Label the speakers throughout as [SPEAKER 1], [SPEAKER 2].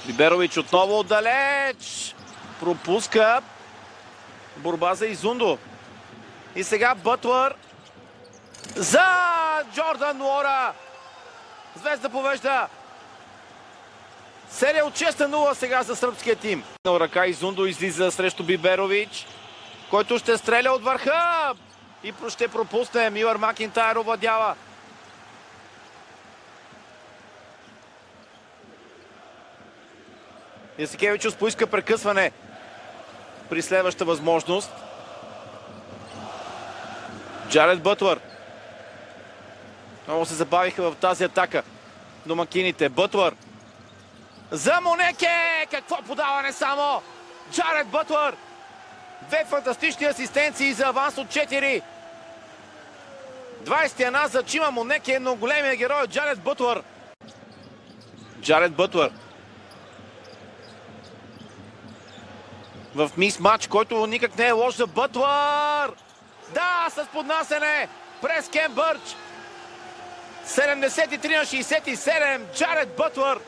[SPEAKER 1] Биберович отново отдалеч. Пропуска. Борба за Изундо. И сега Бътлър за Джордан Нуора. Звезда повежда. Серия от 6-0 сега за сръбския тим. На ръка Изундо излиза срещу Биберович, който ще стреля от върха. И ще пропусне. Милър Макинтайр овладява. Ясикевичус поиска прекъсване при следваща възможност. Джаред Бътлър. Много се забавиха в тази атака домакините. Бътлър за Монеке! Какво подаване само! Джаред Бътлър! Две фантастични асистенции за аванс от 4. 21 за Чима Монеке, но големия герой от Джаред Бътлър. Джаред Бътлър. В мис-матч, който никак не е лош за Бътлър. Да, с поднасене през Кем Бърч. 73-67. Джаред Бътлър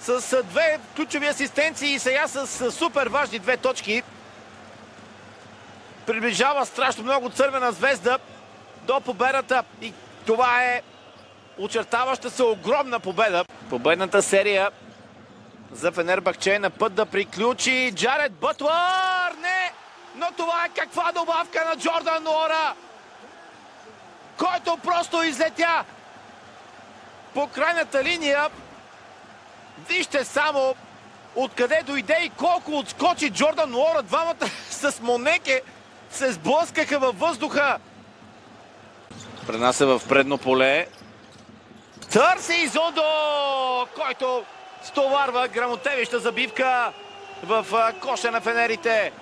[SPEAKER 1] с две ключови асистенции и сега с супер важни 2 точки. Приближава страшно много Цървена звезда до победата. И това е очертаваща се огромна победа. Победната серия за Фенербахче на път да приключи. Джаред Бътлър! Не! Но това е каква добавка на Джордан Нуора, който просто излетя по крайната линия. Вижте само откъде дойде и колко отскочи Джордан Нуора. Двамата с Монеке се сблъскаха във въздуха. Пренася в предно поле. Търси Изундо, който стоварва грамотевища забивка в коша на фенерите.